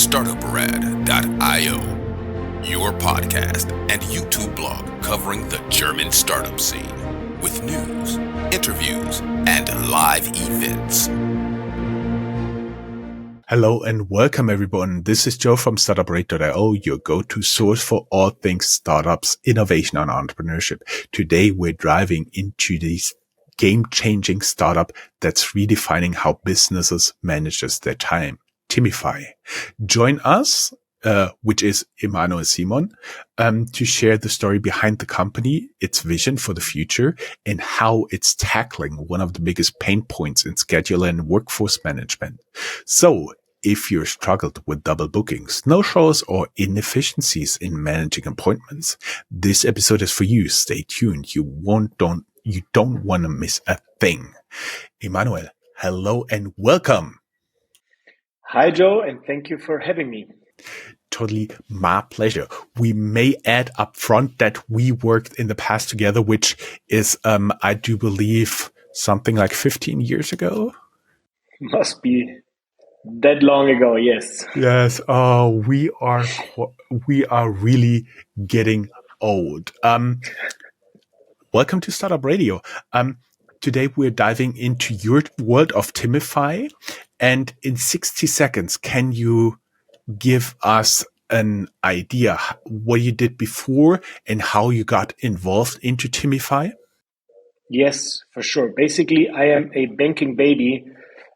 Startuprad.io, your podcast and YouTube blog covering the German startup scene with news, interviews, and live events. Hello and welcome everyone. This is Joe from Startuprad.io, your go-to source for all things startups, innovation and entrepreneurship. Today we're diving into this game-changing startup that's redefining how businesses manages their time. Timify. Join us, which is Emmanuel Simon, to share the story behind the company, its vision for the future, and how it's tackling one of the biggest pain points in scheduler and workforce management. So, if you're struggled with double bookings, no-shows, or inefficiencies in managing appointments, this episode is for you. Stay tuned. You don't want to miss a thing. Emmanuel, hello and welcome. Hi, Joe, and thank you for having me. Totally my pleasure. We may add up front that we worked in the past together, which is, I do believe, something like 15 years ago. Must be that long ago, yes. Yes. Oh, we are really getting old. Welcome to Startup Radio. Today we're diving into your world of Timify, and in 60 seconds, can you give us an idea what you did before and how you got involved into Timify? Yes, for sure. Basically, I am a banking baby.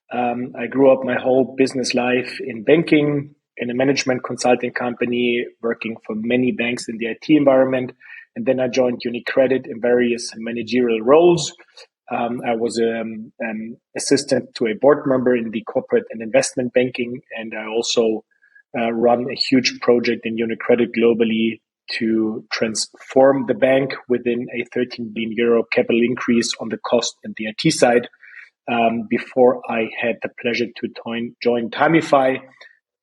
I grew up my whole business life in banking, in a management consulting company, working for many banks in the IT environment. And then I joined UniCredit in various managerial roles. I was an assistant to a board member in the corporate and investment banking, and I also run a huge project in UniCredit globally to transform the bank within a 13 billion euro capital increase on the cost and the IT side. Before I had the pleasure to join Timify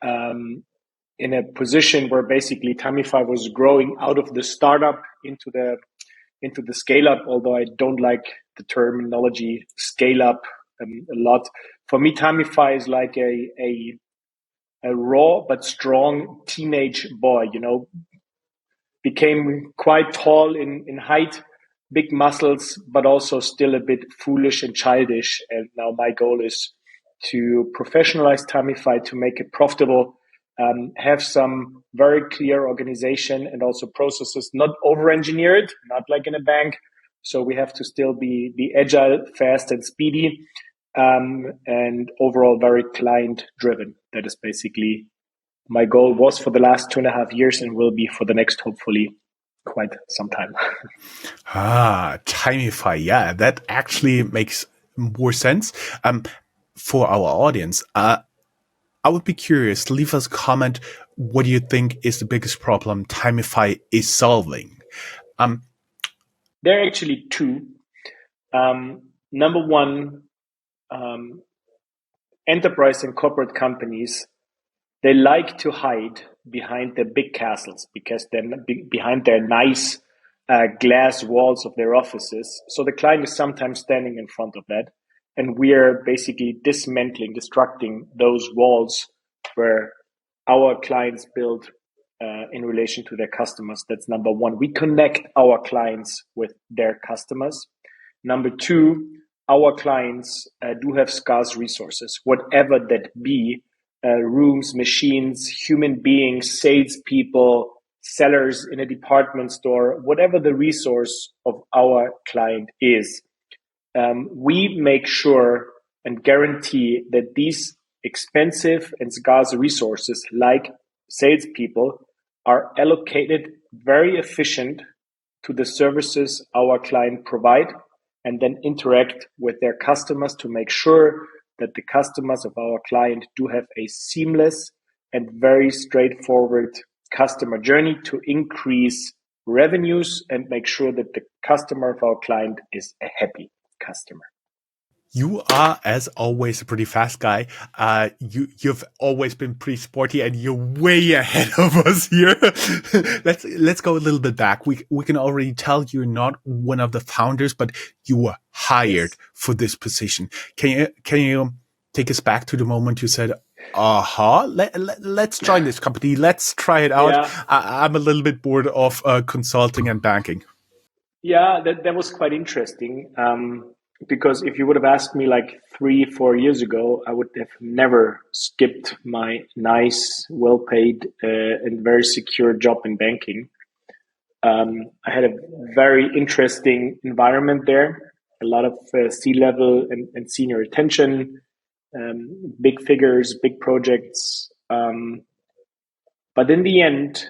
in a position where basically Timify was growing out of the startup into the scale up, although I don't like the terminology scale up a lot. For me, Timify is like a raw but strong teenage boy, became quite tall in height, big muscles, but also still a bit foolish and childish. And now my goal is to professionalize Timify, to make it profitable, have some very clear organization and also processes, not over-engineer it, not like in a bank. So we have to still be agile, fast, and speedy, and overall very client-driven. That is basically my goal, was for the last 2.5 years and will be for the next, hopefully, quite some time. Timify. Yeah, that actually makes more sense. For our audience, I would be curious, leave us a comment. What do you think is the biggest problem Timify is solving? There are actually two. Number one, enterprise and corporate companies, they like to hide behind their big castles because they're behind their nice glass walls of their offices. So the client is sometimes standing in front of that. And we are basically destructing those walls where our clients build in relation to their customers. That's number one. We connect our clients with their customers. Number two, our clients do have scarce resources, whatever that be, rooms, machines, human beings, salespeople, sellers in a department store, whatever the resource of our client is. We make sure and guarantee that these expensive and scarce resources, like salespeople, are allocated very efficient to the services our client provide, and then interact with their customers to make sure that the customers of our client do have a seamless and very straightforward customer journey to increase revenues and make sure that the customer of our client is a happy customer. You are, as always, a pretty fast guy. You've always been pretty sporty, and you're way ahead of us here. Let's go a little bit back. We can already tell you're not one of the founders, but you were hired for this position. Can you take us back to the moment you said, Let's join this company. Let's try it out. Yeah. I'm a little bit bored of consulting and banking. Yeah, that was quite interesting. Because if you would have asked me like 3-4 years ago, I would have never skipped my nice, well paid, and very secure job in banking. I had a very interesting environment there, a lot of C-level and senior attention, big figures, big projects. But in the end,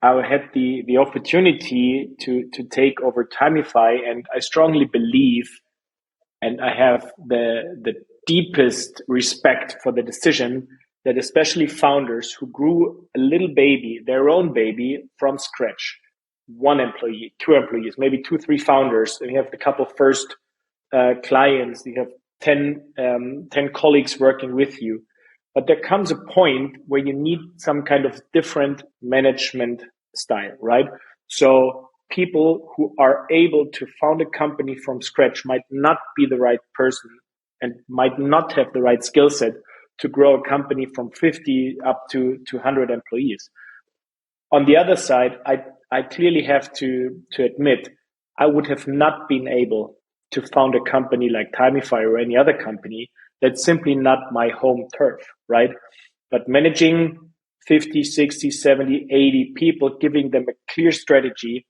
I had the opportunity to take over Timify, and I strongly believe, and I have the deepest respect for the decision that especially founders who grew a little baby, their own baby from scratch, 1 employee, 2 employees, maybe 2, 3 founders, and you have a couple first clients, you have 10 colleagues working with you. But there comes a point where you need some kind of different management style, right? So people who are able to found a company from scratch might not be the right person and might not have the right skill set to grow a company from 50 up to 100 employees. On the other side, I clearly have to admit, I would have not been able to found a company like Timify or any other company. That's simply not my home turf, right? But managing 50, 60, 70, 80 people, giving them a clear strategy,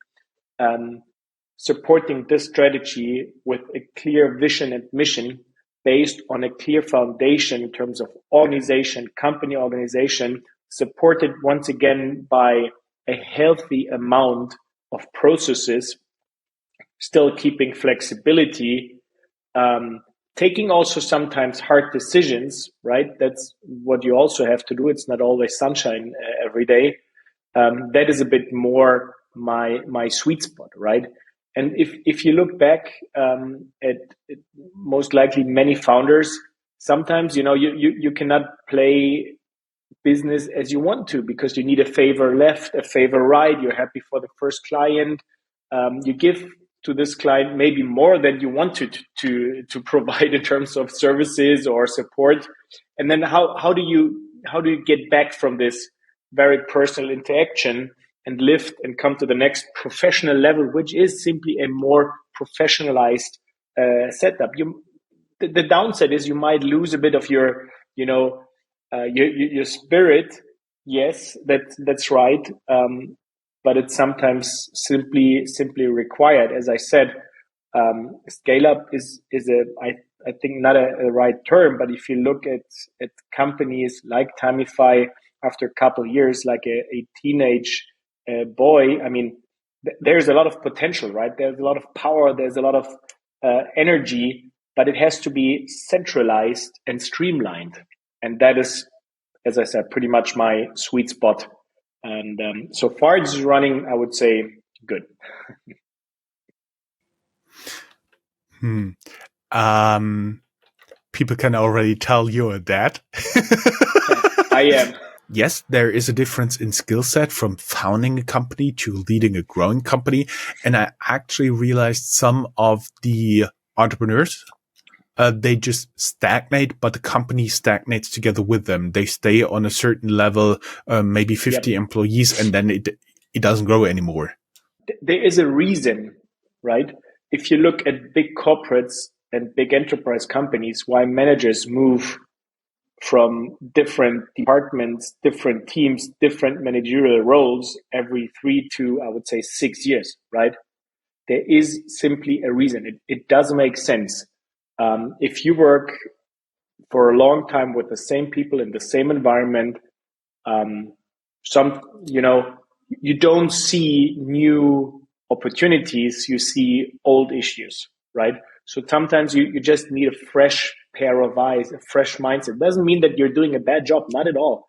supporting this strategy with a clear vision and mission based on a clear foundation in terms of organization, company organization, supported once again by a healthy amount of processes, still keeping flexibility, taking also sometimes hard decisions, right? That's what you also have to do. It's not always sunshine every day. That is a bit more my sweet spot, right? And if you look back at most likely many founders, sometimes you cannot play business as you want to because you need a favor left, a favor right. You're happy for the first client. You give to this client maybe more than you wanted to provide in terms of services or support. And then how do you get back from this very personal interaction and lift and come to the next professional level, which is simply a more professionalized setup? The downside is you might lose a bit of your your spirit. Yes, that's right. But it's sometimes simply required. As I said, scale up is I think not a right term, but if you look at companies like Timify after a couple of years, like a teenage boy, I mean, there's a lot of potential, right? There's a lot of power, there's a lot of energy, but it has to be centralized and streamlined. And that is, as I said, pretty much my sweet spot. And so far it's running, I would say, good. People can already tell you're a dad. I am. Yes, there is a difference in skill set from founding a company to leading a growing company. And I actually realized some of the entrepreneurs, they just stagnate, but the company stagnates together with them. They stay on a certain level, maybe 50 employees, and then it doesn't grow anymore. There is a reason, right? If you look at big corporates and big enterprise companies, why managers move from different departments, different teams, different managerial roles every 3 to, I would say, 6 years, right? There is simply a reason. It does make sense. If you work for a long time with the same people in the same environment, you don't see new opportunities, you see old issues, right? So sometimes you just need a fresh pair of eyes, a fresh mindset. Doesn't mean that you're doing a bad job, not at all.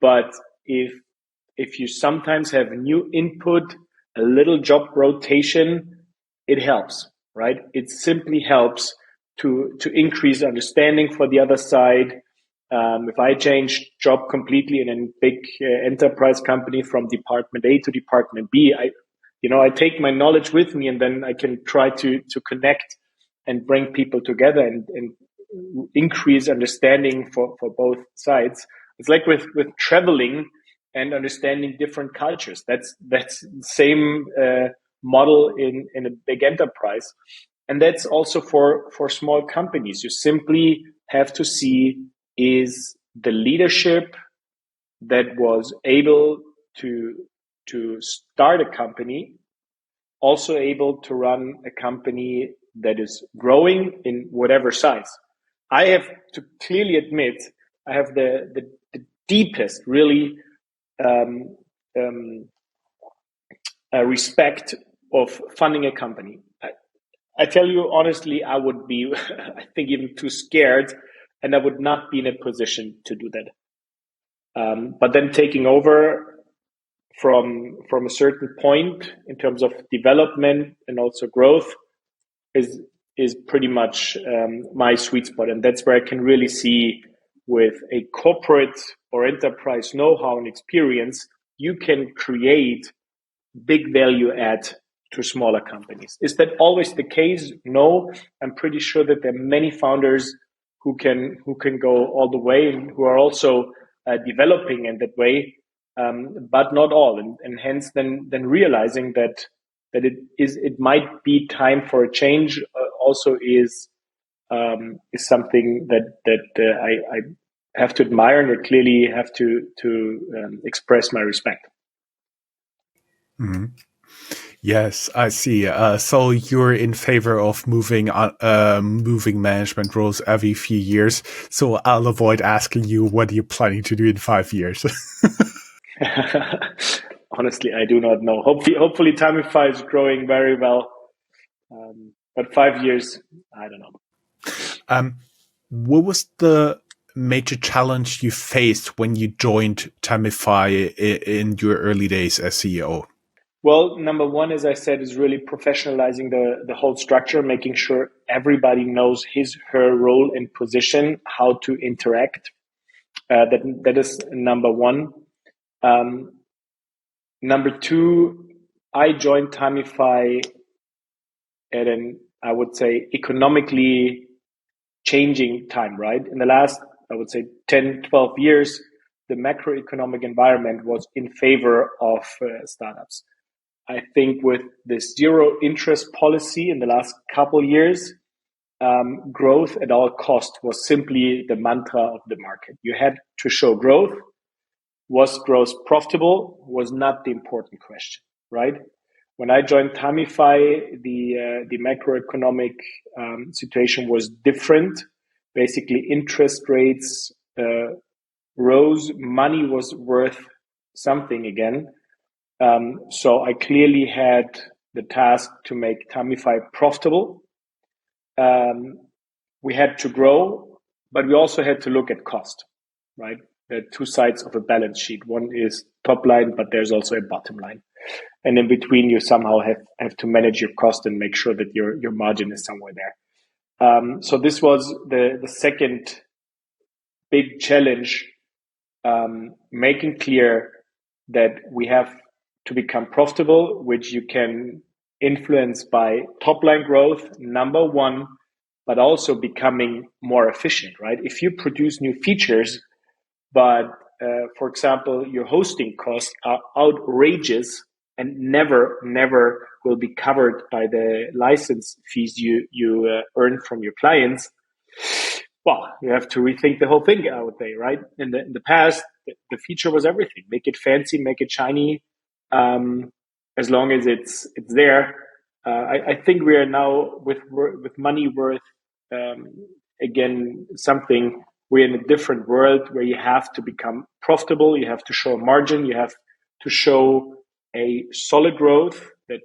But if you sometimes have new input, a little job rotation, it helps, right? It simply helps to increase understanding for the other side. If I change job completely in a big enterprise company from department A to department B, I take my knowledge with me, and then I can try to connect and bring people together and increase understanding for both sides. It's like with traveling and understanding different cultures. That's the same model in a big enterprise. And that's also for small companies. You simply have to see, is the leadership that was able to start a company also able to run a company that is growing in whatever size. I have to clearly admit, I have the deepest, really, respect of funding a company. I tell you honestly, I would be, I think, even too scared, and I would not be in a position to do that. But then taking over from a certain point in terms of development and also growth is pretty much my sweet spot, and that's where I can really see, with a corporate or enterprise know-how and experience, you can create big value add to smaller companies. Is that always the case? No. I'm pretty sure that there are many founders who can go all the way and who are also developing in that way, but not all. And hence then realizing that it might be time for a change also is something that I have to admire, and I clearly have to express my respect. Mm-hmm. Yes, I see. So you're in favor of moving management roles every few years. So I'll avoid asking you what you're planning to do in 5 years. Honestly, I do not know. Hopefully Timify is growing very well. But 5 years, I don't know. What was the major challenge you faced when you joined Timify in your early days as CEO? Well, number one, as I said, is really professionalizing the whole structure, making sure everybody knows his, her role and position, how to interact. That is number one. Number two, I joined Timify at I would say, economically changing time, right? In the last, I would say, 10, 12 years, the macroeconomic environment was in favor of startups. I think with the zero interest policy in the last couple of years, growth at all cost was simply the mantra of the market. You had to show growth. Was growth profitable? Was not the important question, right? When I joined Timify, the macroeconomic situation was different. Basically, interest rates rose. Money was worth something again. So I clearly had the task to make Timify profitable. We had to grow, but we also had to look at cost, right? There are two sides of a balance sheet. One is top line, but there's also a bottom line. And in between, you somehow have to manage your cost and make sure that your margin is somewhere there. So this was the second big challenge, making clear that we have to become profitable, which you can influence by top line growth, number one, but also becoming more efficient, right? If you produce new features, but for example, your hosting costs are outrageous and never will be covered by the license fees you earn from your clients, well, you have to rethink the whole thing, I would say, right? In the past, the feature was everything. Make it fancy, make it shiny, as long as it's there. I think we are now with money worth again something. We're in a different world where you have to become profitable. You have to show a margin. You have to show a solid growth that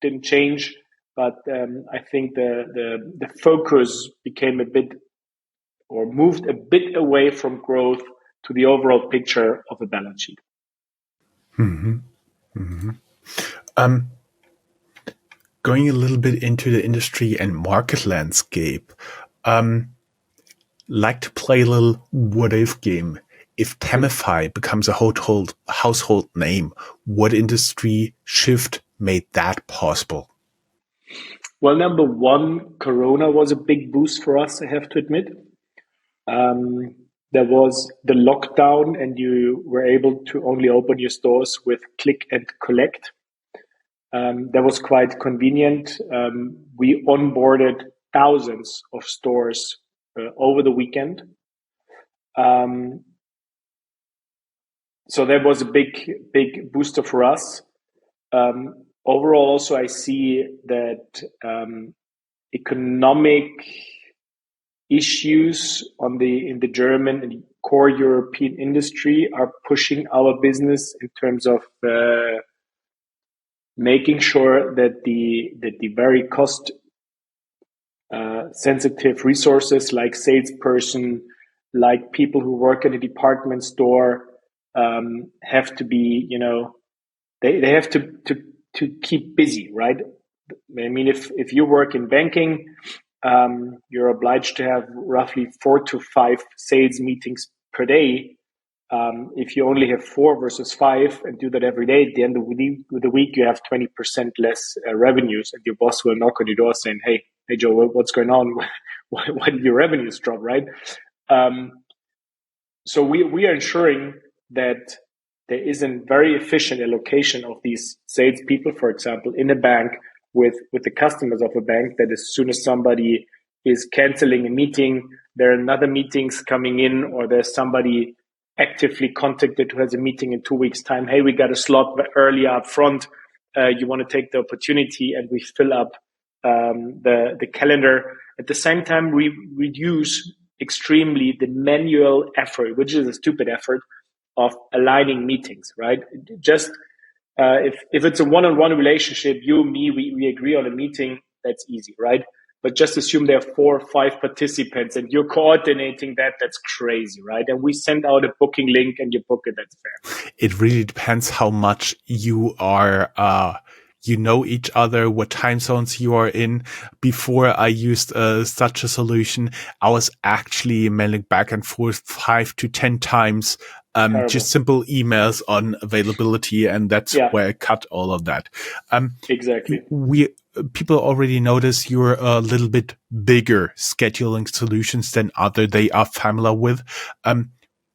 didn't change. But I think the focus became a bit, or moved a bit away from growth to the overall picture of a balance sheet. Mm-hmm. Mm-hmm. Going a little bit into the industry and market landscape, like to play a little what-if game. If Timify becomes a household name, what industry shift made that possible? Well, number one, Corona was a big boost for us, I have to admit. There was the lockdown, and you were able to only open your stores with click and collect. That was quite convenient. We onboarded thousands of stores over the weekend. So that was a big booster for us. Overall, also, I see that economic issues in the German and core European industry are pushing our business in terms of making sure that the very cost sensitive resources like salesperson, like people who work in a department store, have to be, they have to keep busy, right? I mean, if you work in banking, you're obliged to have roughly 4 to 5 sales meetings per day. If you only have 4 versus 5 and do that every day, at the end of the week, you have 20% less revenues, and your boss will knock on your door saying, "Hey, Joe, what's going on? Why did your revenues drop?" Right? So we are ensuring that there is a very efficient allocation of these salespeople, for example, in a bank with the customers of a bank, that as soon as somebody is canceling a meeting, there are another meetings coming in, or there's somebody actively contacted who has a meeting in 2 weeks' time. Hey, we got a slot earlier up front. You want to take the opportunity, and we fill up the calendar. At the same time, we reduce extremely the manual effort, which is a stupid effort, of aligning meetings, right? Just if it's a one-on-one relationship, you, me, we agree on a meeting, that's easy, right? But just assume there are 4 or 5 participants and you're coordinating that's crazy, right? And we send out a booking link and you book it, that's fair. It really depends how much you are, you know each other, what time zones you are in. Before I used such a solution, I was actually mailing back and forth 5 to 10 times, just simple emails on availability, and that's where I cut all of that. Exactly. People already notice you're a little bit bigger scheduling solutions than they are familiar with.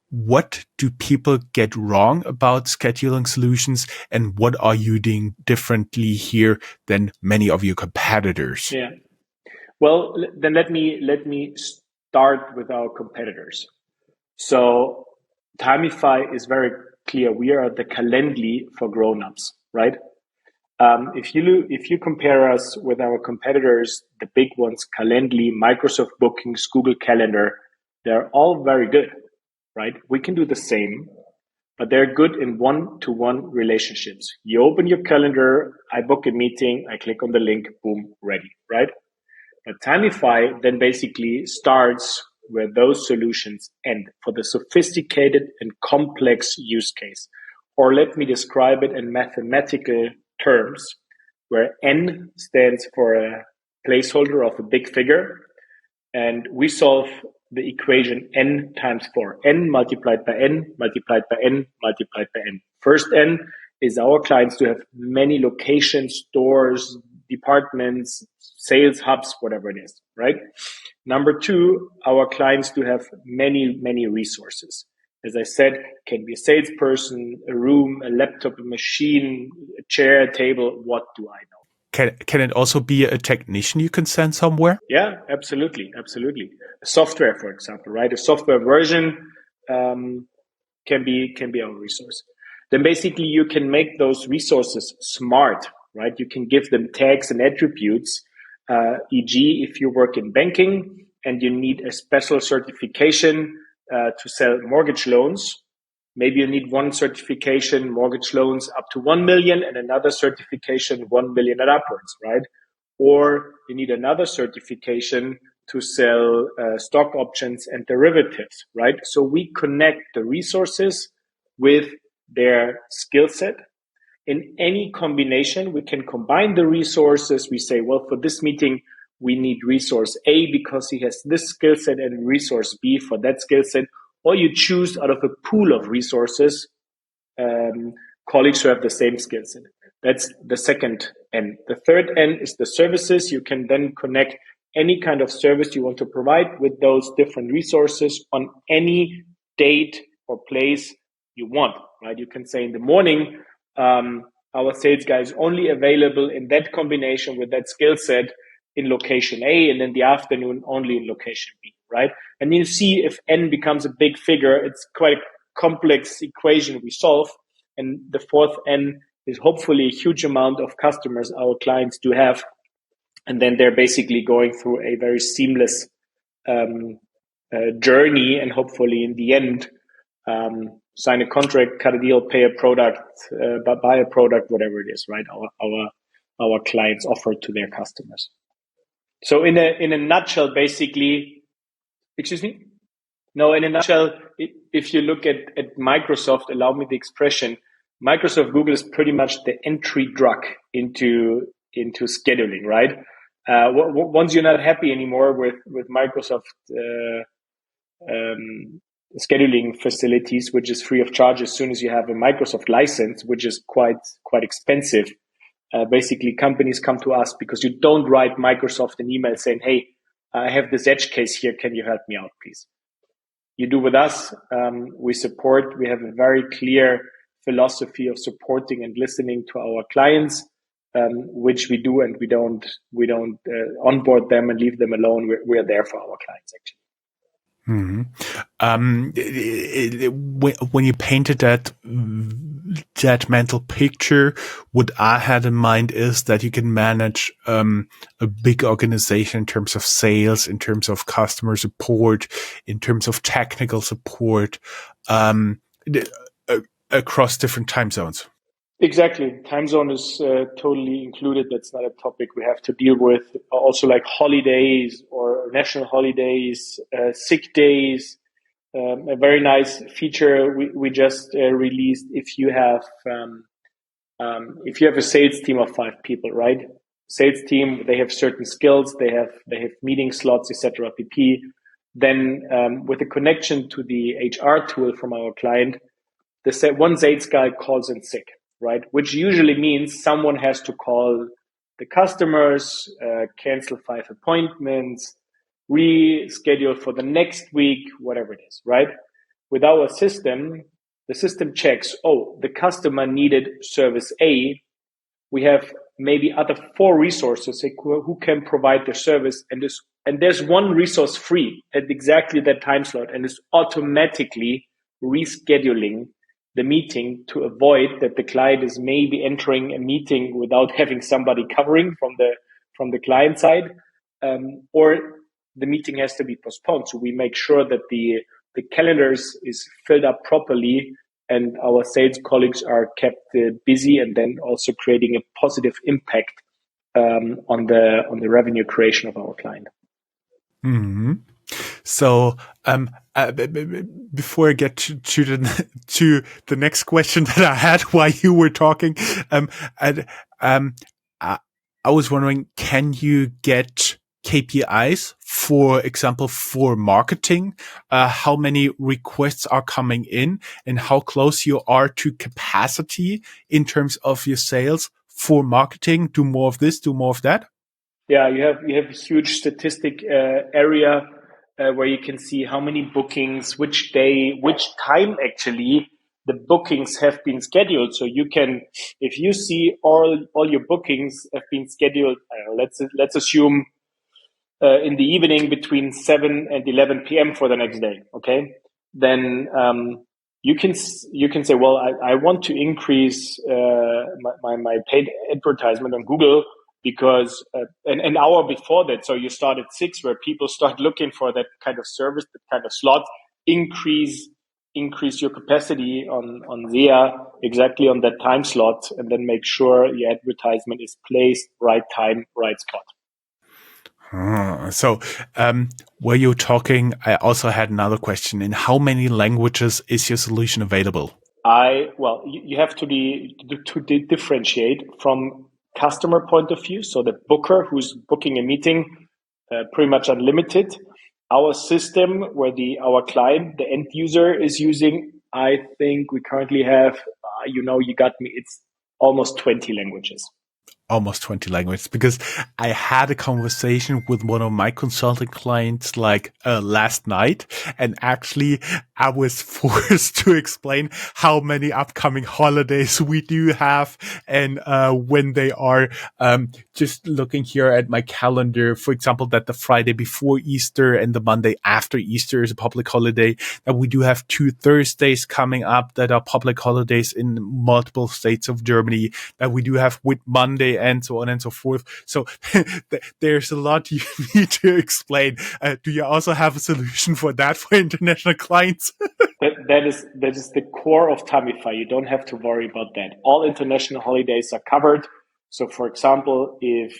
What do people get wrong about scheduling solutions, and what are you doing differently here than many of your competitors? Yeah. Well, then let me start with our competitors. So Timify is very clear. We are the Calendly for grown-ups, right? If you compare us with our competitors, the big ones, Calendly, Microsoft Bookings, Google Calendar, they're all very good, right? We can do the same, but they're good in one-to-one relationships. You open your calendar, I book a meeting, I click on the link, boom, ready, right? But Timify then basically starts where those solutions end for the sophisticated and complex use case. Or let me describe it in mathematical terms, where N stands for a placeholder of a big figure, and we solve the equation N times 4. N multiplied by N, multiplied by N, multiplied by N. First N is our clients to have many locations, stores, departments, sales hubs, whatever it is, right? Number 2, our clients to have many resources. As I said, can be a salesperson, a room, a laptop, a machine, a chair, a table, what do I know? Can it also be a technician you can send somewhere? Yeah, absolutely. A software, for example, right? A software version can be our resource. Then basically you can make those resources smart, right? You can give them tags and attributes, e.g. if you work in banking and you need a special certification to sell mortgage loans, maybe you need one certification, mortgage loans up to 1 million, and another certification, 1 million and upwards, right? Or you need another certification to sell stock options and derivatives, right? So we connect the resources with their skill set. In any combination, we can combine the resources. We say, well, for this meeting, we need resource A because he has this skill set, and resource B for that skill set. Or you choose out of a pool of resources, colleagues who have the same skill set. That's the second N. The third N is the services. You can then connect any kind of service you want to provide with those different resources on any date or place you want, right? You can say in the morning, our sales guy is only available in that combination with that skill set in location A, and in the afternoon only in location B, right? And you see if N becomes a big figure, it's quite a complex equation we solve. And the fourth N is hopefully a huge amount of customers our clients do have. And then they're basically going through a very seamless journey, and hopefully in the end, sign a contract, cut a deal, pay a product, buy a product, whatever it is, right? Our clients offer to their customers. So in a nutshell, basically, excuse me? No, in a nutshell, if you look at Microsoft, allow me the expression, Microsoft Google is pretty much the entry drug into scheduling, right? Once you're not happy anymore with Microsoft scheduling facilities, which is free of charge as soon as you have a Microsoft license, which is quite expensive. Basically, companies come to us because you don't write Microsoft an email saying, hey, I have this edge case here. Can you help me out, please? You do with us. We have a very clear philosophy of supporting and listening to our clients, which we do, and we don't onboard them and leave them alone. We're there for our clients, actually. Mm-hmm. When you painted that mental picture, what I had in mind is that you can manage a big organization in terms of sales, in terms of customer support, in terms of technical support, across different time zones. Exactly. Time zone is totally included. That's not a topic we have to deal with. Also like holidays or national holidays, sick days. A very nice feature we just released. If you have a sales team of 5 people, right? Sales team, they have certain skills. They have meeting slots, etc. pp. Then with a connection to the HR tool from our client, one sales guy calls in sick, right? Which usually means someone has to call the customers, cancel 5 appointments, reschedule for the next week, whatever it is, right? With our system, the system checks, the customer needed service A. We have maybe other 4 resources who can provide the service, and there's one resource free at exactly that time slot, and it's automatically rescheduling the meeting to avoid that the client is maybe entering a meeting without having somebody covering from the client side, or the meeting has to be postponed. So we make sure that the calendars is filled up properly, and our sales colleagues are kept busy, and then also creating a positive impact on the revenue creation of our client. Mm-hmm. So, before I get to the next question that I had while you were talking, I was wondering, can you get KPIs, for example, for marketing? How many requests are coming in, and how close you are to capacity in terms of your sales for marketing? Do more of this, do more of that? Yeah, you have a huge statistic area where you can see how many bookings, which day, which time actually the bookings have been scheduled. So you can, if you see all your bookings have been scheduled, let's assume in the evening between 7 and 11 p.m. for the next day, okay? Then you can say, well, I want to increase my paid advertisement on Google because an hour before that, so you start at 6 where people start looking for that kind of service, that kind of slot, increase your capacity on SEA exactly on that time slot, and then make sure your advertisement is placed right time, right spot. So, were you talking, I also had another question. In how many languages is your solution available? You have to differentiate from customer point of view. So the booker who's booking a meeting, pretty much unlimited. Our system where our client, the end user is using, I think we currently have, you got me, it's almost 20 languages. almost 20 languages, because I had a conversation with one of my consulting clients last night, and actually I was forced to explain how many upcoming holidays we do have and when they are. Just looking here at my calendar, for example, that the Friday before Easter and the Monday after Easter is a public holiday, that we do have 2 Thursdays coming up that are public holidays in multiple states of Germany, that we do have Whit Monday, and so on and so forth. So there's a lot you need to explain. Do you also have a solution for that for international clients? That is the core of Timify. You don't have to worry about that. All international holidays are covered. So, for example, if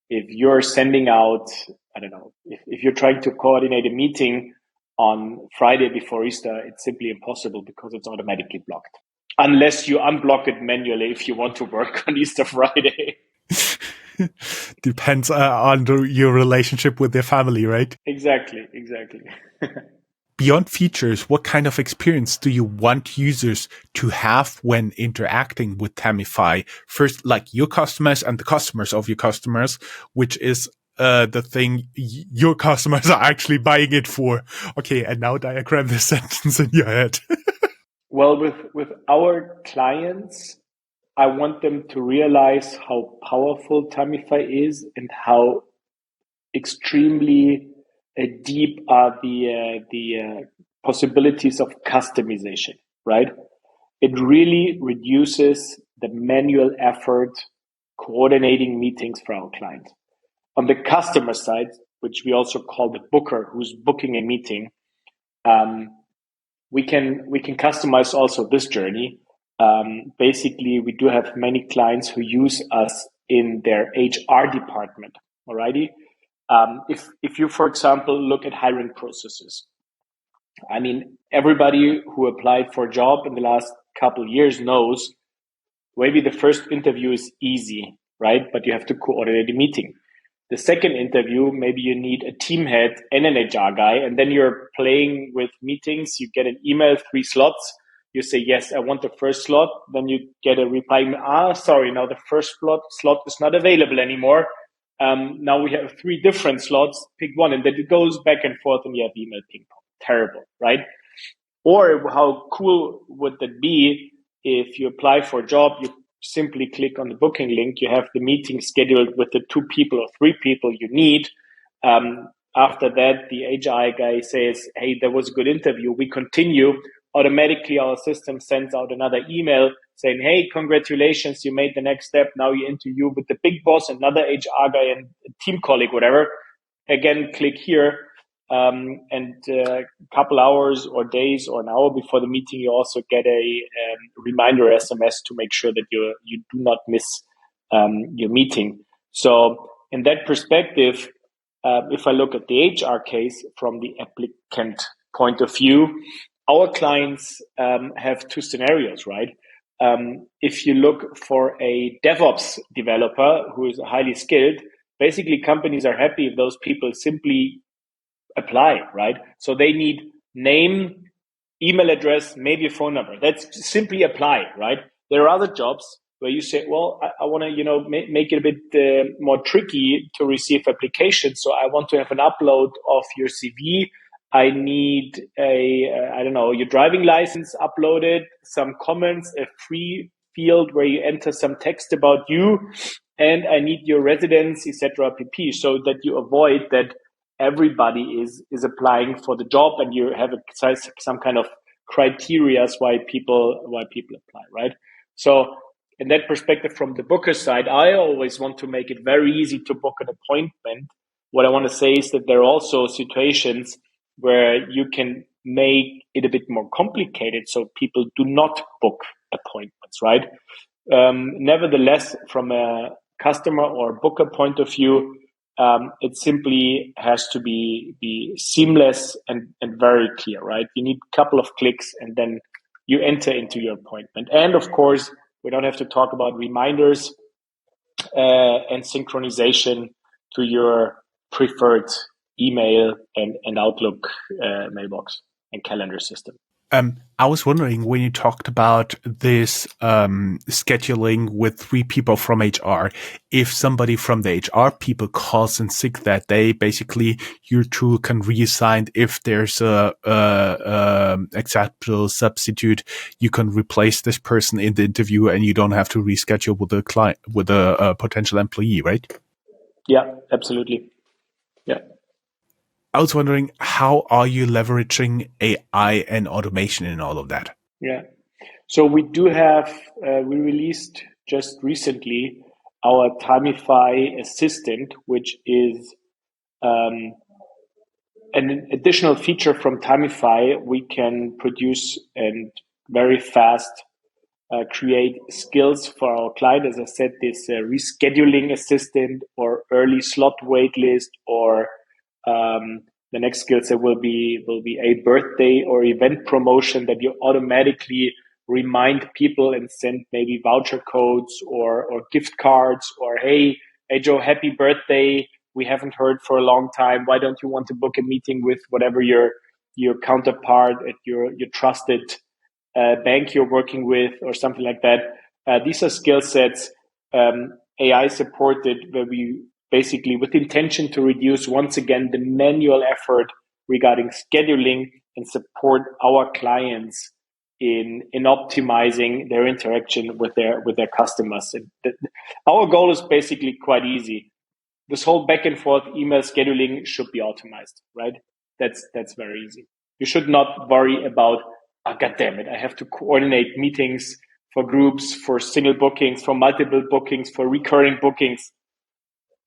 you're sending out, I don't know, if you're trying to coordinate a meeting on Friday before Easter, it's simply impossible because it's automatically blocked. Unless you unblock it manually if you want to work on Easter Friday. Depends on your relationship with their family, right? Exactly. Beyond features, what kind of experience do you want users to have when interacting with Timify? First, like your customers and the customers of your customers, which is the thing your customers are actually buying it for. Okay, and now diagram this sentence in your head. Well, with our clients, I want them to realize how powerful Timify is and how extremely deep are the possibilities of customization, right? It really reduces the manual effort coordinating meetings for our clients. On the customer side, which we also call the booker, who's booking a meeting, we can customize also this journey. Basically, we do have many clients who use us in their HR department. Alrighty, if you, for example, look at hiring processes, I mean, everybody who applied for a job in the last couple of years knows maybe the first interview is easy, right? But you have to coordinate a meeting. The second interview, maybe you need a team head and an HR guy, and then you're playing with meetings. You get an email, 3 slots. You say, yes, I want the first slot. Then you get a reply, sorry, now the first slot is not available anymore. Now we have 3 different slots. Pick one, and then it goes back and forth, and you have email ping pong. Terrible, right? Or how cool would that be if you apply for a job, you simply click on the booking link, you have the meeting scheduled with the 2 people or 3 people you need. After that, the HR guy says, hey, that was a good interview. We continue. Automatically, our system sends out another email saying, hey, congratulations, you made the next step. Now you interview with the big boss, another HR guy and a team colleague, whatever. Again, click here. And a couple hours or days or an hour before the meeting, you also get a reminder SMS to make sure that you do not miss your meeting. So in that perspective, if I look at the HR case from the applicant point of view, our clients have 2 scenarios, right? If you look for a DevOps developer who is highly skilled, basically companies are happy if those people simply apply, right? So they need name, email address, maybe a phone number. That's simply apply, right? There are other jobs where you say, well, I want to, make it a bit more tricky to receive applications. So I want to have an upload of your CV. I need your driving license uploaded, some comments, a free field where you enter some text about you, and I need your residence, etc. pp. So that you avoid that everybody is applying for the job, and you have some kind of criteria why people apply, right? So in that perspective, from the booker side, I always want to make it very easy to book an appointment. What I want to say is that there are also situations where you can make it a bit more complicated so people do not book appointments, right? Nevertheless, from a customer or booker point of view, it simply has to be seamless and very clear, right? You need a couple of clicks and then you enter into your appointment. And of course, we don't have to talk about reminders and synchronization to your preferred email and Outlook mailbox and calendar system. I was wondering when you talked about this scheduling with 3 people from HR, if somebody from the HR people calls in sick that day, basically your tool can reassign if there's a acceptable substitute. You can replace this person in the interview, and you don't have to reschedule with the client with a potential employee, right? Yeah, absolutely. Yeah. I was wondering, how are you leveraging AI and automation in all of that? Yeah. So we do have, we released just recently our Timify assistant, which is an additional feature from Timify. We can produce and very fast create skills for our client. As I said, this rescheduling assistant or early slot waitlist, or the next skill set will be a birthday or event promotion that you automatically remind people and send maybe voucher codes or gift cards, or hey Joe, happy birthday. We haven't heard for a long time. Why don't you want to book a meeting with whatever your counterpart at your trusted bank you're working with, or something like that. These are skill sets AI supported, where we basically, with the intention to reduce once again the manual effort regarding scheduling and support our clients in optimizing their interaction with their customers. And our goal is basically quite easy. This whole back and forth email scheduling should be optimized, right? That's very easy. You should not worry about, oh, God damn it, I have to coordinate meetings for groups, for single bookings, for multiple bookings, for recurring bookings.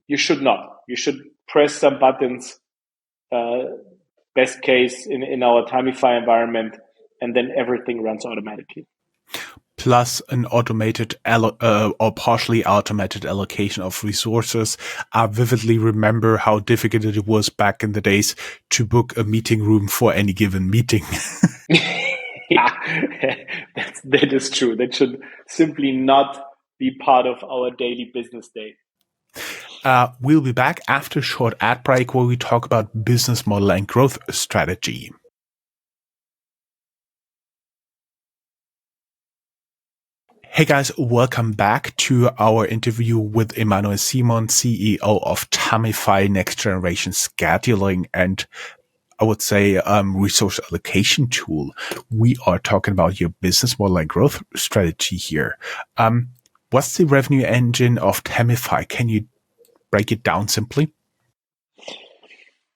You should not. You should press some buttons, best case in our Timify environment, and then everything runs automatically. Plus an automated or partially automated allocation of resources. I vividly remember how difficult it was back in the days to book a meeting room for any given meeting. Yeah, that is true. That should simply not be part of our daily business day. We'll be back after a short ad break where we talk about business model and growth strategy. Hey guys, welcome back to our interview with Emmanuel Simon, CEO of Timify Next Generation Scheduling and I would say resource allocation tool. We are talking about your business model and growth strategy here. What's the revenue engine of Timify? Can you break it down simply?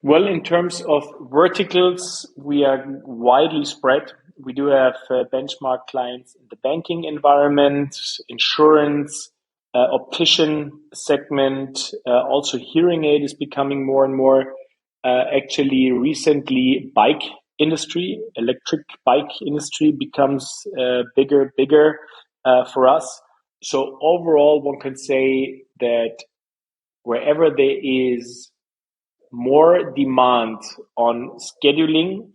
Well, in terms of verticals, we are widely spread. We do have benchmark clients in the banking environment, insurance, optician segment, also hearing aid is becoming more and more. Actually, recently, bike industry, electric bike industry becomes bigger for us. So overall, one can say that wherever there is more demand on scheduling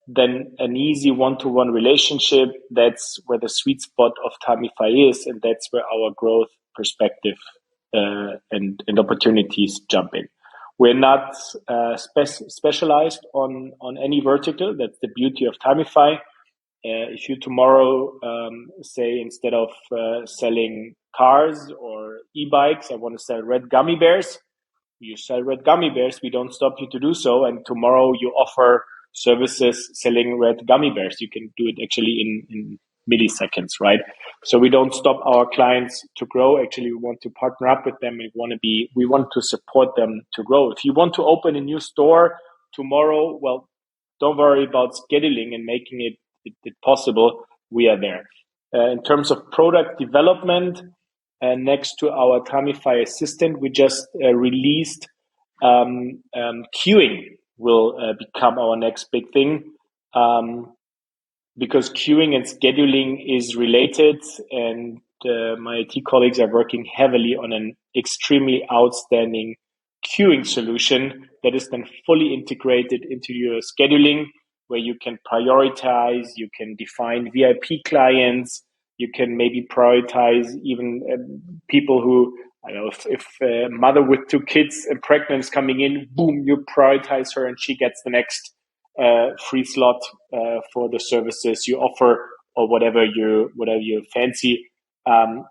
than an easy one-to-one relationship, that's where the sweet spot of Timify is, and that's where our growth perspective and opportunities jump in. We're not specialized on any vertical. That's the beauty of Timify. If you tomorrow say, instead of selling cars or e-bikes, I want to sell red gummy bears, you sell red gummy bears. We don't stop you to do so. And tomorrow you offer services selling red gummy bears. You can do it actually in milliseconds, right? So we don't stop our clients to grow. Actually, we want to partner up with them. We want to support them to grow. If you want to open a new store tomorrow, well, don't worry about scheduling and making it possible. We are there. In terms of product development, next to our Timify assistant, we just released queuing will become our next big thing, because queuing and scheduling is related, and my IT colleagues are working heavily on an extremely outstanding queuing solution that is then fully integrated into your scheduling, where you can prioritize, you can define VIP clients, you can maybe prioritize even people who, I don't know, if a mother with 2 kids and pregnant is coming in, boom, you prioritize her and she gets the next free slot for the services you offer, or whatever you fancy,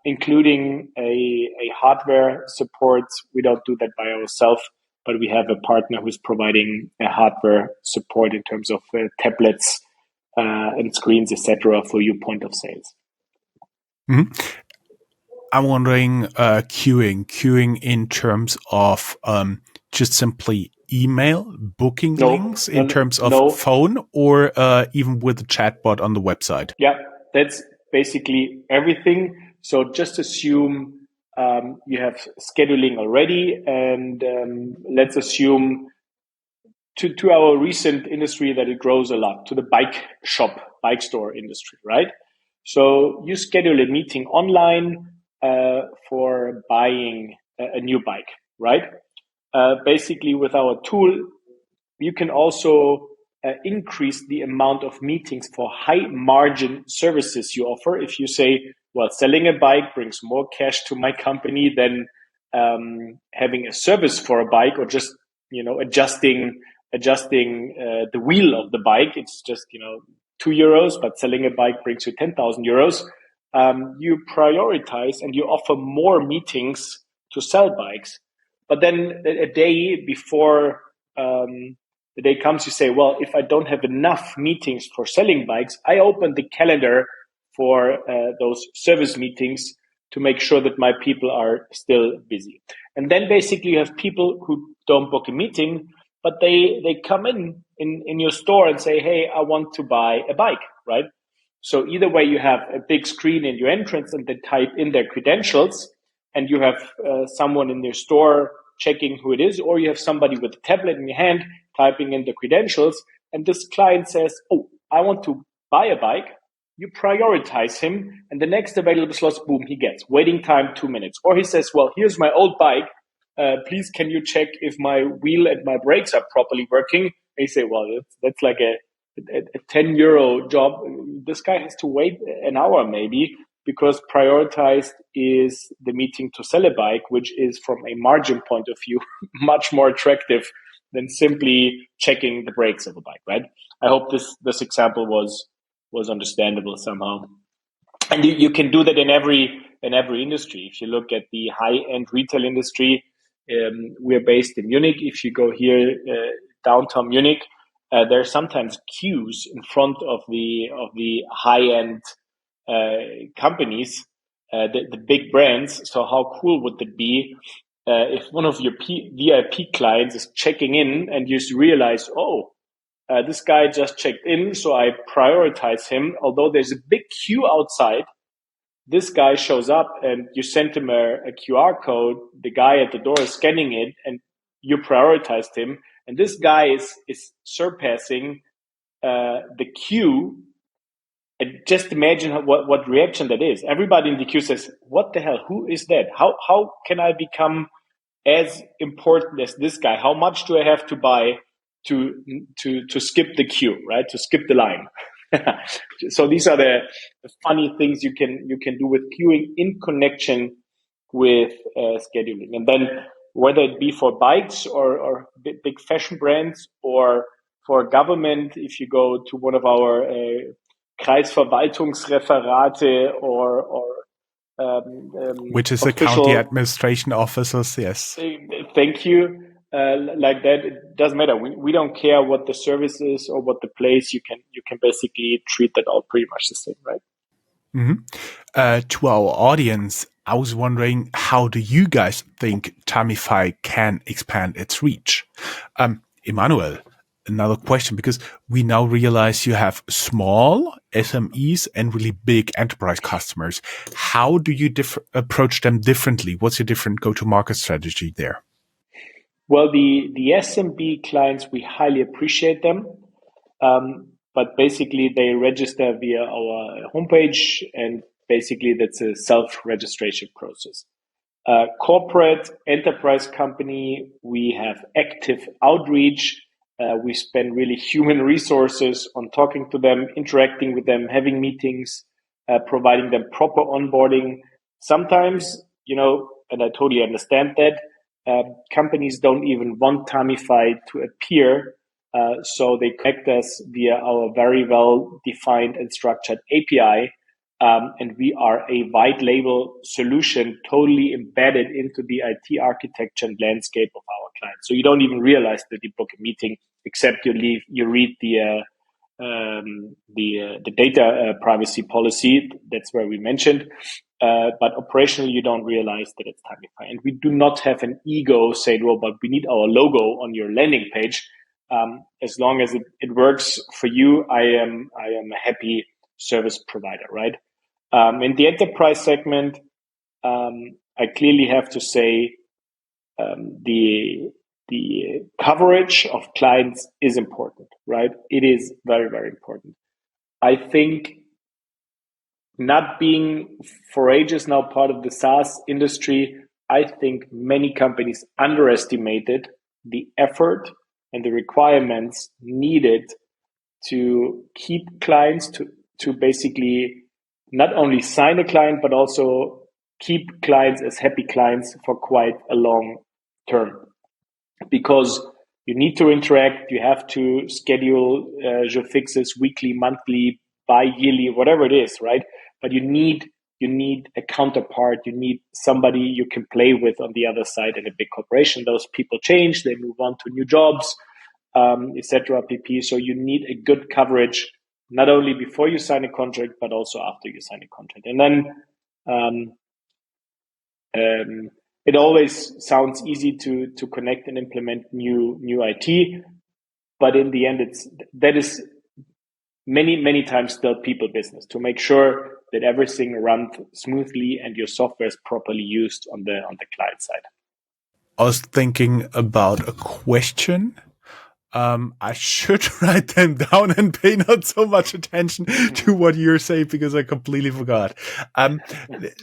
including a hardware support. We don't do that by ourselves, but we have a partner who's providing a hardware support in terms of tablets and screens, etc., for your point of sales. Mm-hmm. I'm wondering, queuing in terms of just simply email booking links in terms of phone, or even with the chatbot on the website. Yeah, that's basically everything. So just assume you have scheduling already, and let's assume to our recent industry that it grows a lot, to the bike store industry, right? So you schedule a meeting online for buying a new bike, right? Basically, with our tool, you can also increase the amount of meetings for high margin services you offer. If you say, well, selling a bike brings more cash to my company than having a service for a bike, or just adjusting the wheel of the bike, it's just €2, but selling a bike brings you 10,000 euros. You prioritize and you offer more meetings to sell bikes. But then a day before the day comes, you say, well, if I don't have enough meetings for selling bikes, I open the calendar for those service meetings to make sure that my people are still busy. And then basically you have people who don't book a meeting, but they come in your store and say, hey, I want to buy a bike, right? So either way, you have a big screen in your entrance and they type in their credentials, and you have someone in their store checking who it is, or you have somebody with a tablet in your hand typing in the credentials, and this client says, oh, I want to buy a bike. You prioritize him, and the next available slots, boom, he gets. Waiting time 2 minutes. Or he says, well, here's my old bike. Please, can you check if my wheel and my brakes are properly working? And you say, well, that's like a €10 job. This guy has to wait an hour maybe, because prioritized is the meeting to sell a bike, which is, from a margin point of view, much more attractive than simply checking the brakes of a bike, right? I hope this example was understandable somehow. And you can do that in every industry. If you look at the high-end retail industry, we're based in Munich. If you go here, downtown Munich, there are sometimes queues in front of the high-end companies, the big brands. So how cool would it be if one of your VIP clients is checking in and you realize, this guy just checked in, so I prioritize him. Although there's a big queue outside, this guy shows up and you sent him a QR code. The guy at the door is scanning it and you prioritized him. And this guy is surpassing the queue. And just imagine what reaction that is. Everybody in the queue says, what the hell? Who is that? How can I become as important as this guy? How much do I have to buy to skip the queue, right? To skip the line. So these are the funny things you can do with queuing in connection with scheduling. And then whether it be for bikes or big fashion brands, or for government, if you go to one of our Kreisverwaltungsreferate or which is the county administration officers, yes. Thank you. Like that, it doesn't matter. We don't care what the service is or what the place. You can basically treat that all pretty much the same, right? Mm-hmm. To our audience, I was wondering, how do you guys think Timify can expand its reach? Emmanuel, another question, because we now realize you have small SMEs and really big enterprise customers. How do you approach them differently? What's your different go-to-market strategy there? Well, the SMB clients, we highly appreciate them. But basically they register via our homepage, and basically that's a self-registration process. Corporate enterprise company, we have active outreach. We spend really human resources on talking to them, interacting with them, having meetings, providing them proper onboarding. Sometimes, and I totally understand that, companies don't even want Timify to appear So they connect us via our very well defined and structured API. And we are a white label solution totally embedded into the IT architecture and landscape of our clients. So you don't even realize that you book a meeting, except you read the data privacy policy. That's where we mentioned. But operationally, you don't realize that it's Timify. And we do not have an ego saying, well, but we need our logo on your landing page. As long as it works for you, I am a happy service provider, right? In the enterprise segment, I clearly have to say the coverage of clients is important, right? It is very, very important. I think not being for ages now part of the SaaS industry, I think many companies underestimated the effort and the requirements needed to keep clients, to basically not only sign a client, but also keep clients as happy clients for quite a long term. Because you need to interact, you have to schedule your fixes weekly, monthly, bi-yearly, whatever it is, right? But you need a counterpart, you need somebody you can play with on the other side in a big corporation. Those people change, they move on to new jobs, etc. pp. So you need a good coverage, not only before you sign a contract, but also after you sign a contract. And then it always sounds easy to connect and implement new IT, but in the end, that is many times still people business to make sure that everything runs smoothly and your software is properly used on the client side. I was thinking about a question. I should write them down and pay not so much attention to what you're saying because I completely forgot.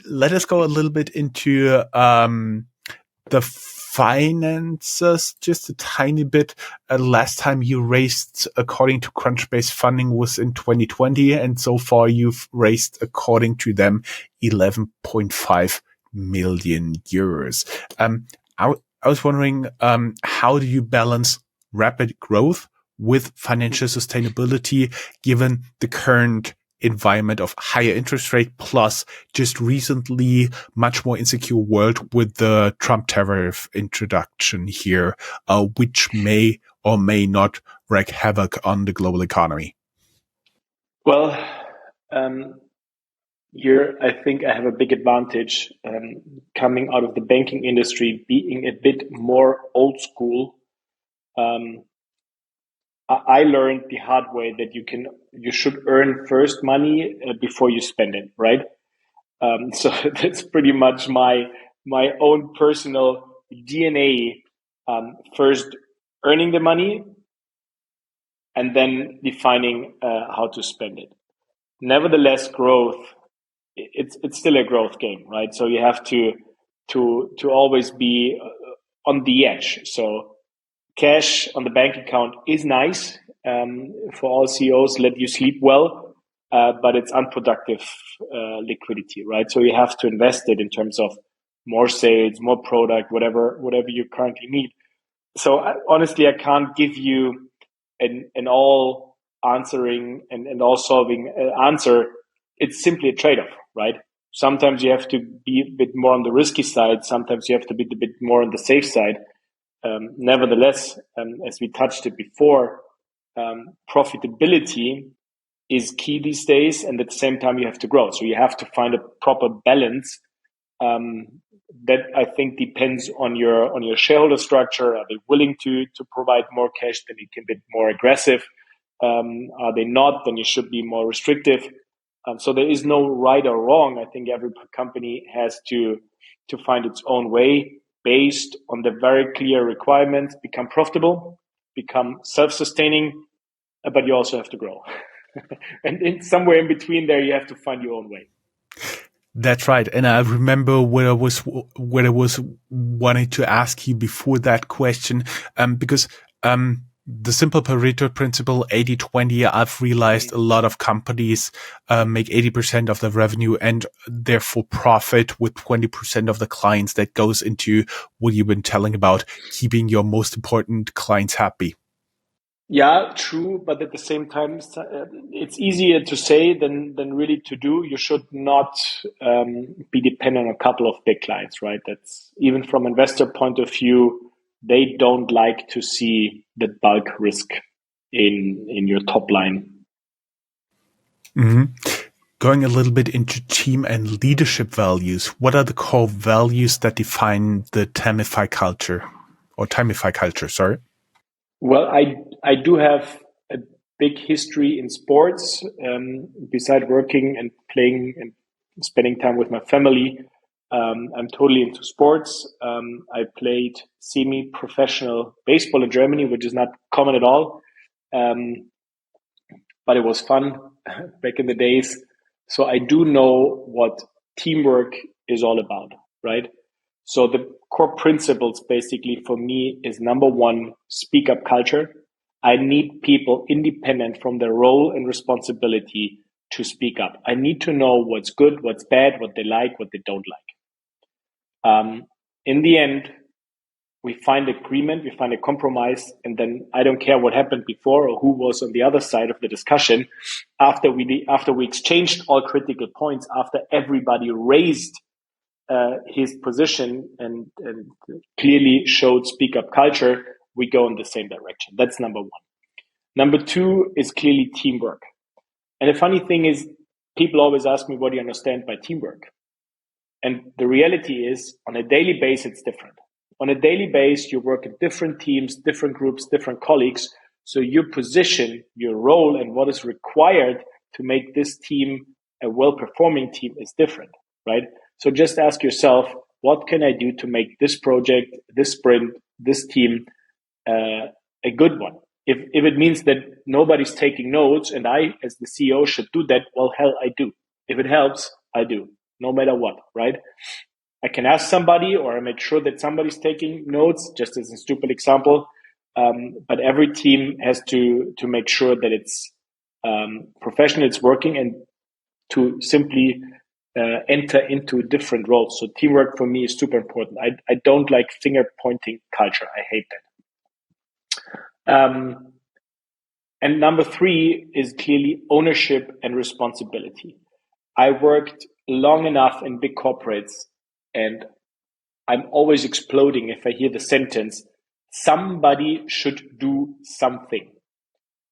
Let us go a little bit into the finances, just a tiny bit. Last time you raised, according to Crunchbase, funding was in 2020, and so far you've raised, according to them, 11.5 million euros. I was wondering, how do you balance rapid growth with financial sustainability, given the current environment of higher interest rate, plus just recently much more insecure world with the Trump tariff introduction here, which may or may not wreak havoc on the global economy? Well, here I think I have a big advantage coming out of the banking industry, being a bit more old school. I learned the hard way that you should earn first money before you spend it, right? So that's pretty much my own personal DNA. First earning the money, and then defining how to spend it. Nevertheless, growth, it's still a growth game, right? So you have to always be on the edge. So cash on the bank account is nice for all CEOs, let you sleep well, but it's unproductive liquidity, right? So you have to invest it in terms of more sales, more product, whatever you currently need. So honestly, I can't give you an all answering and all solving answer. It's simply a trade-off, right? Sometimes you have to be a bit more on the risky side. Sometimes you have to be a bit more on the safe side. Nevertheless, as we touched it before, profitability is key these days, and at the same time you have to grow. So you have to find a proper balance. That I think depends on your shareholder structure. Are they willing to provide more cash? Then you can be more aggressive. Are they not? Then you should be more restrictive. So there is no right or wrong. I think every company has to find its own way based on the very clear requirements, become profitable, become self-sustaining, but you also have to grow. And somewhere in between there, you have to find your own way. That's right. And I remember what I was wanting to ask you before that question, because the simple Pareto principle, 80-20, I've realized a lot of companies make 80% of the revenue and therefore profit with 20% of the clients. That goes into what you've been telling about keeping your most important clients happy. Yeah, true. But at the same time, it's easier to say than really to do. You should not be dependent on a couple of big clients, right? That's even from investor point of view, they don't like to see the bulk risk in your top line. Going a little bit into team and leadership values, what are the core values that define the Timify culture or Timify culture? Sorry. Well, I do have a big history in sports. Beside working and playing and spending time with my family, I'm totally into sports. I played semi-professional baseball in Germany, which is not common at all, but it was fun back in the days. So I do know what teamwork is all about, right? So the core principles basically for me is number one, speak up culture. I need people independent from their role and responsibility to speak up. I need to know what's good, what's bad, what they like, what they don't like. In the end, we find agreement, we find a compromise, and then I don't care what happened before or who was on the other side of the discussion. After we exchanged all critical points, after everybody raised his position and clearly showed speak up culture, we go in the same direction. That's number one. Number two is clearly teamwork. And the funny thing is, people always ask me, what do you understand by teamwork? And the reality is, on a daily basis, it's different. On a daily basis, you work in different teams, different groups, different colleagues. So your position, your role, and what is required to make this team a well-performing team is different, right? So just ask yourself, what can I do to make this project, this sprint, this team a good one? If it means that nobody's taking notes and I, as the CEO, should do that, well, hell, I do. If it helps, I do, no matter what, right? I can ask somebody or I make sure that somebody's taking notes, just as a stupid example. But every team has to make sure that it's professional, it's working, and to simply enter into different roles. So teamwork for me is super important. I don't like finger pointing culture. I hate that. And number three is clearly ownership and responsibility. I worked long enough in big corporates, and I'm always exploding if I hear the sentence, somebody should do something.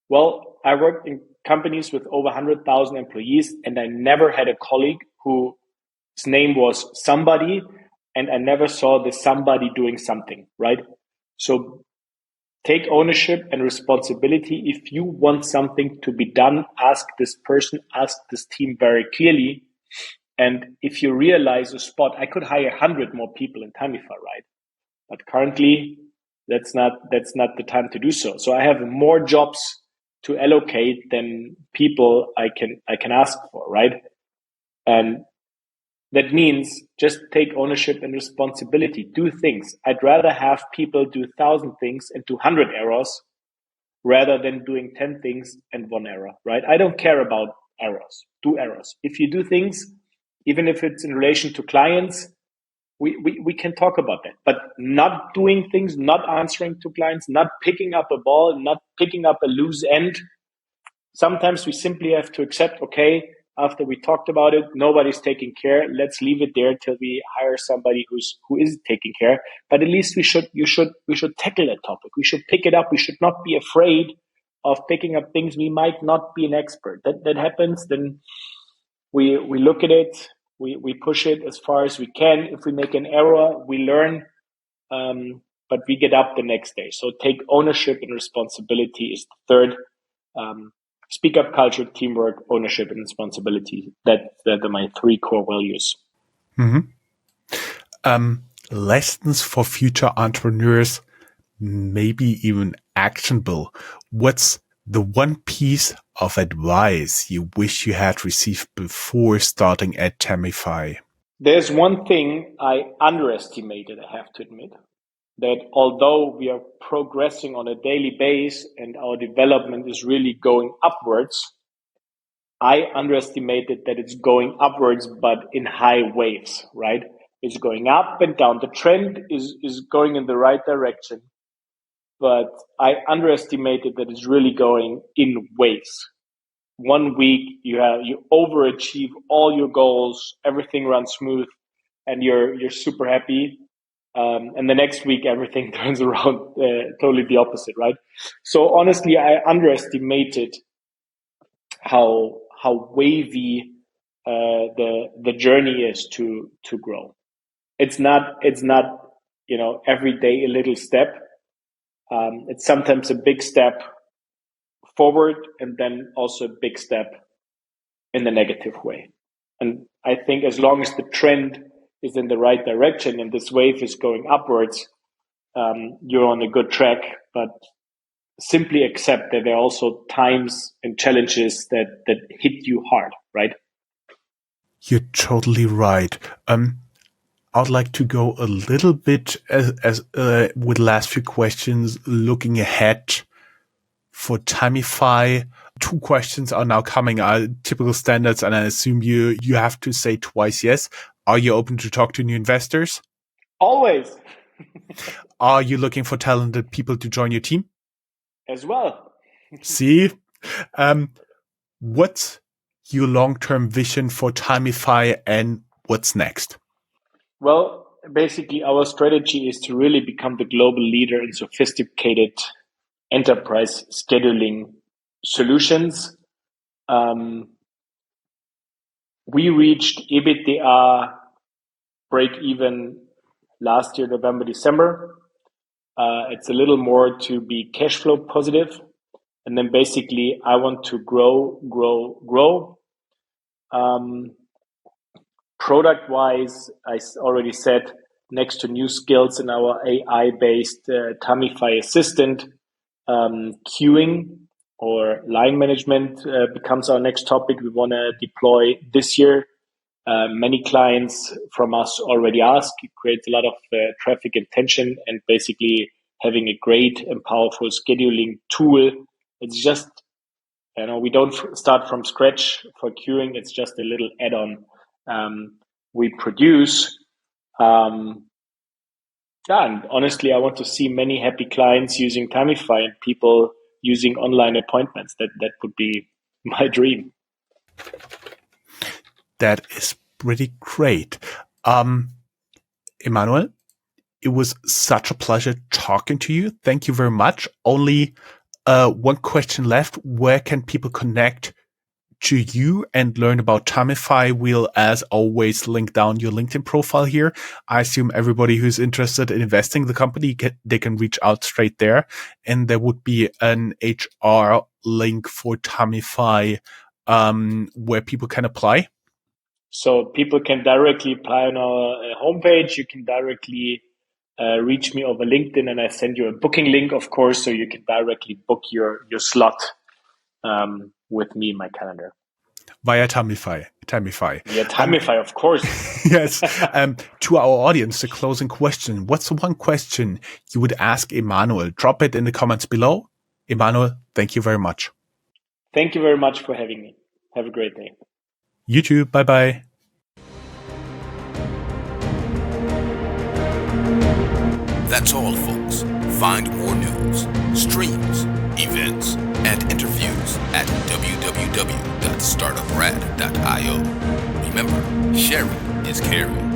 Well, I worked in companies with over 100,000 employees, and I never had a colleague whose name was somebody, and I never saw the somebody doing something, right? So take ownership and responsibility. If you want something to be done, ask this person, ask this team very clearly. And if you realize a spot, I could hire 100 more people in Timify, right? But currently, that's not the time to do so. So I have more jobs to allocate than people I can ask for, right? And that means just take ownership and responsibility. Do things. I'd rather have people do 1,000 things and do 100 errors rather than doing 10 things and 1 error, right? I don't care about errors. Do errors. If you do things, even if it's in relation to clients, we can talk about that. But not doing things, not answering to clients, not picking up a ball, not picking up a loose end. Sometimes we simply have to accept, okay, after we talked about it, nobody's taking care. Let's leave it there till we hire somebody who is taking care. But at least we should tackle that topic. We should pick it up. We should not be afraid of picking up things we might not be an expert. That happens, then we look at it, we push it as far as we can. If we make an error, we learn, but we get up the next day. So take ownership and responsibility is the third. Speak up culture, teamwork, ownership, and responsibility. That are my three core values. Lessons for future entrepreneurs, maybe even actionable. What's the one piece of advice you wish you had received before starting at Timify? There's one thing I underestimated, I have to admit, that although we are progressing on a daily basis and our development is really going upwards, I underestimated that it's going upwards, but in high waves, right? It's going up and down. The trend is going in the right direction. but I underestimated that it's really going in waves. 1 week you overachieve all your goals, everything runs smooth, and you're super happy. And the next week everything turns around totally the opposite, right? So honestly, I underestimated how wavy the journey is to grow. It's not every day a little step. It's sometimes a big step forward and then also a big step in the negative way. And I think as long as the trend is in the right direction and this wave is going upwards, you're on a good track. But simply accept that there are also times and challenges that hit you hard, right? You're totally right. I'd like to go a little bit as with the last few questions, looking ahead for Timify. 2 questions are now coming, typical standards, and I assume you have to say twice yes. Are you open to talk to new investors? Always. Are you looking for talented people to join your team? As well. See? What's your long-term vision for Timify and what's next? Well, basically our strategy is to really become the global leader in sophisticated enterprise scheduling solutions. We reached EBITDA break even last year, November, December. It's a little more to be cash flow positive. And then basically I want to grow. Product wise, I already said, next to new skills in our AI-based Timify assistant, queuing or line management becomes our next topic we want to deploy this year. Many clients from us already ask. It creates a lot of traffic and tension, and basically having a great and powerful scheduling tool. It's just, we don't start from scratch for queuing. It's just a little add-on we produce. And honestly, I want to see many happy clients using Timify and people using online appointments. That would be my dream. That is pretty great. Emmanuel, it was such a pleasure talking to you. Thank you very much. Only one question left. Where can people connect to you and learn about Timify? We'll, as always, link down your LinkedIn profile here. I assume everybody who's interested in investing in the company, they can reach out straight there. And there would be an HR link for Timify where people can apply. So people can directly apply on our homepage. You can directly reach me over LinkedIn, and I send you a booking link, of course, so you can directly book your slot with me in my calendar. Via Timify. Yeah, Timify, of course. Yes. To our audience, the closing question. What's the one question you would ask Emmanuel? Drop it in the comments below. Emmanuel, thank you very much. Thank you very much for having me. Have a great day. You too. Bye-bye. That's all, folks. Find more news, streams, events, and interviews at www.startuprad.io. Remember, sharing is caring.